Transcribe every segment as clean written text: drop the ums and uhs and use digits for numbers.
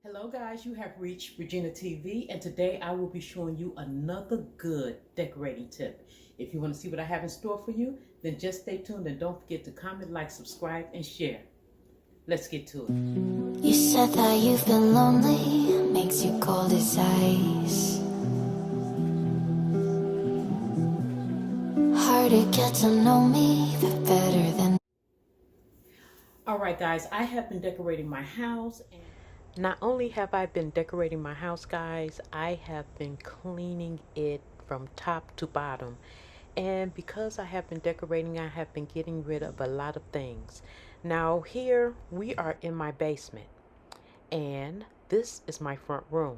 Hello guys, you have reached Regina TV, and today I will be showing you another good decorating tip. If you want to see what I have in store for you, then just stay tuned and don't forget to comment, like, subscribe, and share. Let's get to it. You said that you've been lonely, makes you cold as ice. Hard to get to know me, but better than. Alright guys, I have been decorating my house, and not only have I been decorating my house, guys, I have been cleaning it from top to bottom. And because I have been decorating, I have been getting rid of a lot of things. Now here we are in my basement, and this is my front room.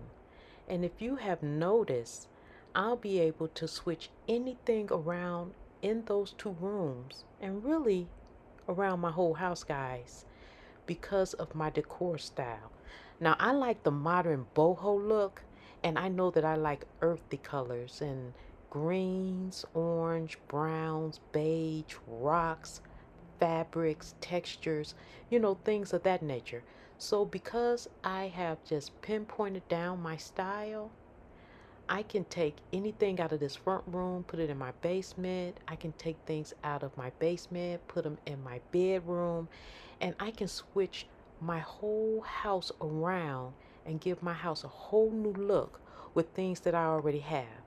And if you have noticed, I'll be able to switch anything around in those two rooms and really around my whole house, guys, because of my decor style. Now, I like the modern boho look, and I know that I like earthy colors and greens, orange, browns, beige, rocks, fabrics, textures, things of that nature. So because I have just pinpointed down my style, I can take anything out of this front room, put it in my basement. I can take things out of my basement, put them in my bedroom, and I can switch my whole house around and give my house a whole new look with things that I already have.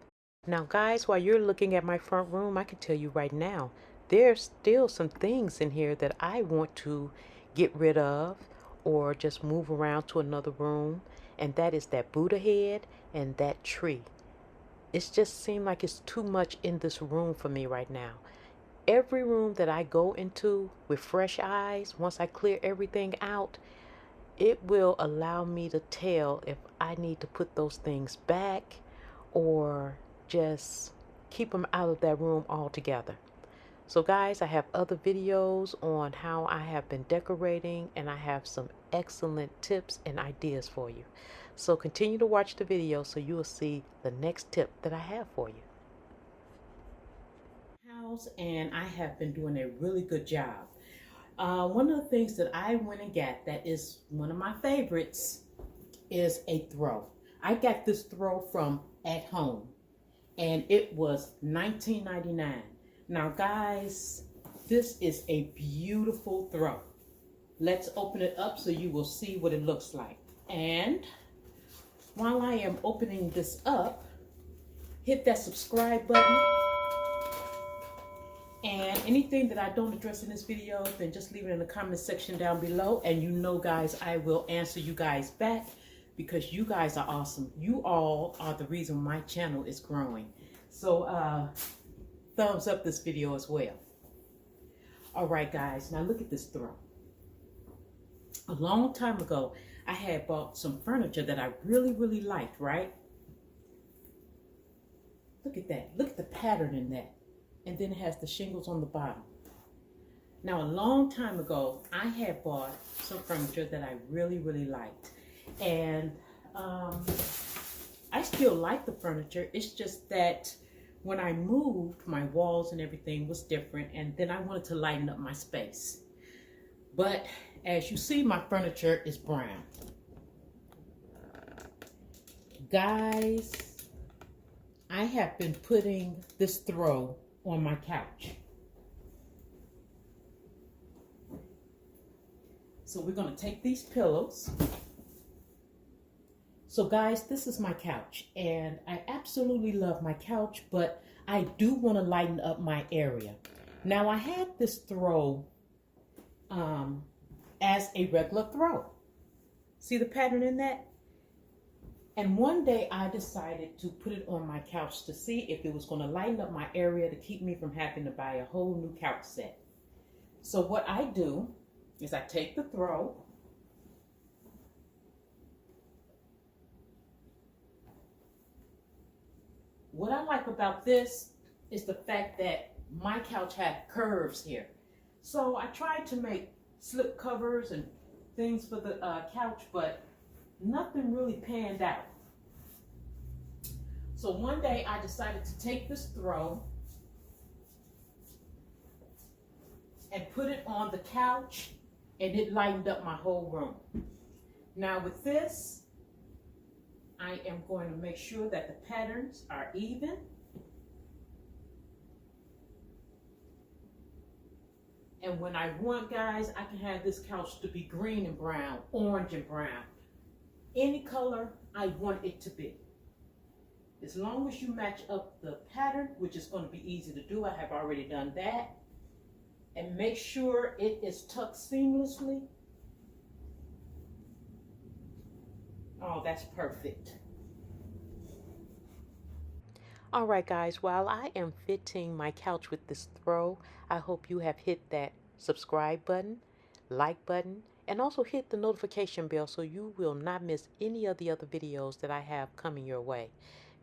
Now, guys, while you're looking at my front room, I can tell you right now, there's still some things in here that I want to get rid of or just move around to another room, and that is that Buddha head and that tree. It just seemed like it's too much in this room for me right now. Every room that I go into with fresh eyes, once I clear everything out, it will allow me to tell if I need to put those things back or just keep them out of that room altogether. So guys, I have other videos on how I have been decorating, and I have some excellent tips and ideas for you. So continue to watch the video so you will see the next tip that I have for you. House, and I have been doing a really good job. One of the things that I went and got that is one of my favorites is a throw. I got this throw from At Home, and it was $19.99. Now guys, this is a beautiful throw. Let's open it up so you will see what it looks like. And while I am opening this up, hit that subscribe button. And anything that I don't address in this video, then just leave it in the comment section down below. And you know, guys, I will answer you guys back because you guys are awesome. You all are the reason my channel is growing. So thumbs up this video as well. All right, guys, now look at this throw. A long time ago, I had bought some furniture that I really liked, right? Look at that. Look at the pattern in that. And then it has the shingles on the bottom. Now, a long time ago, I had bought some furniture that I really liked. And I still like the furniture. It's just that when I moved, my walls and everything was different, and then I wanted to lighten up my space. But as you see, my furniture is brown. Guys, I have been putting this throw on my couch. So we're going to take these pillows. So guys, this is my couch, and I absolutely love my couch, but I do want to lighten up my area. Now, I had this throw as a regular throw. See the pattern in that? And one day I decided to put it on my couch to see if it was going to lighten up my area to keep me from having to buy a whole new couch set. So what I do is I take the throw, what I like about this is the fact that my couch had curves here. So I tried to make slip covers and things for the couch, but nothing really panned out. So one day I decided to take this throw and put it on the couch, and it lightened up my whole room. Now with this, I am going to make sure that the patterns are even. And when I want, guys, I can have this couch to be green and brown, orange and brown. Any color I want it to be. As long as you match up the pattern, which is going to be easy to do. I have already done that. And make sure it is tucked seamlessly. Oh, that's perfect. All right, guys, while I am fitting my couch with this throw, I hope you have hit that subscribe button, like button, and also hit the notification bell so you will not miss any of the other videos that I have coming your way.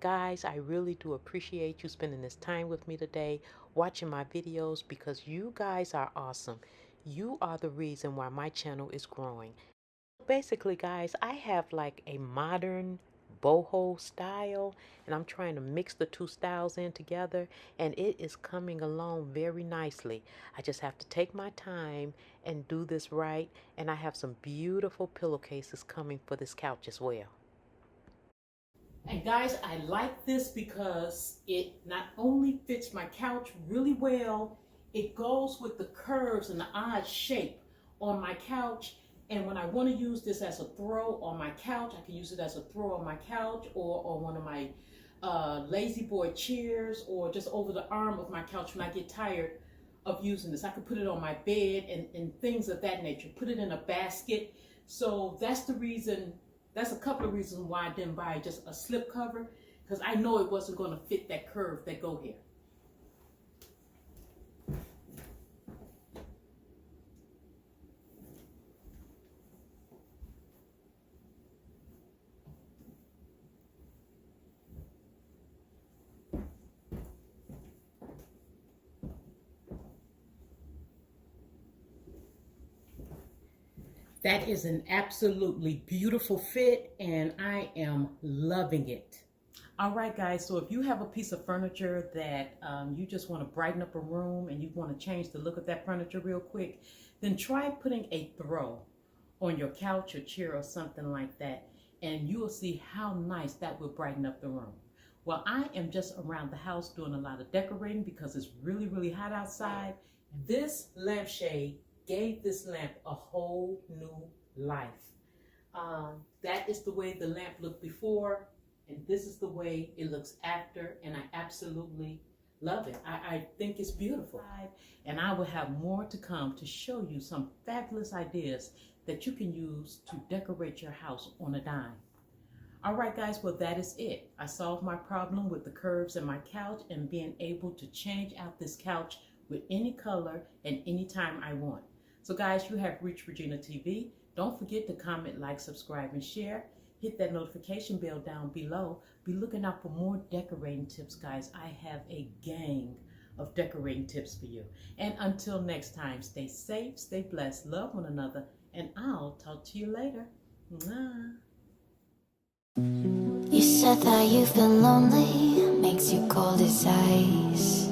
Guys, I really do appreciate you spending this time with me today, watching my videos, because you guys are awesome. You are the reason why my channel is growing. Basically, guys, I have like a modern boho style, and I'm trying to mix the two styles in together, and it is coming along very nicely. I just have to take my time and do this right, and I have some beautiful pillowcases coming for this couch as well. And guys, I like this because it not only fits my couch really well, it goes with the curves and the odd shape on my couch. And when I want to use this as a throw on my couch, I can use it as a throw on my couch or on one of my lazy boy chairs, or just over the arm of my couch when I get tired of using this. I could put it on my bed and things of that nature, put it in a basket. So that's the reason, that's a couple of reasons why I didn't buy just a slip cover, because I know it wasn't going to fit that curve that go here. That is an absolutely beautiful fit, and I am loving it. All right, guys, so if you have a piece of furniture that you just want to brighten up a room and you want to change the look of that furniture real quick, then try putting a throw on your couch or chair or something like that, and you will see how nice that will brighten up the room. Well, I am just around the house doing a lot of decorating because it's really, really hot outside. This lampshade gave this lamp a whole new life. That is the way the lamp looked before, and this is the way it looks after, and I absolutely love it. I think it's beautiful. And I will have more to come to show you some fabulous ideas that you can use to decorate your house on a dime. All right, guys, well, that is it. I solved my problem with the curves in my couch and being able to change out this couch with any color and any time I want. So guys, you have reached Regina TV. Don't forget to comment, like, subscribe, and share. Hit that notification bell down below. Be looking out for more decorating tips, guys. I have a gang of decorating tips for you. And until next time, stay safe, stay blessed, love one another, and I'll talk to you later. Mwah. You said that you've been lonely, makes you cold as ice.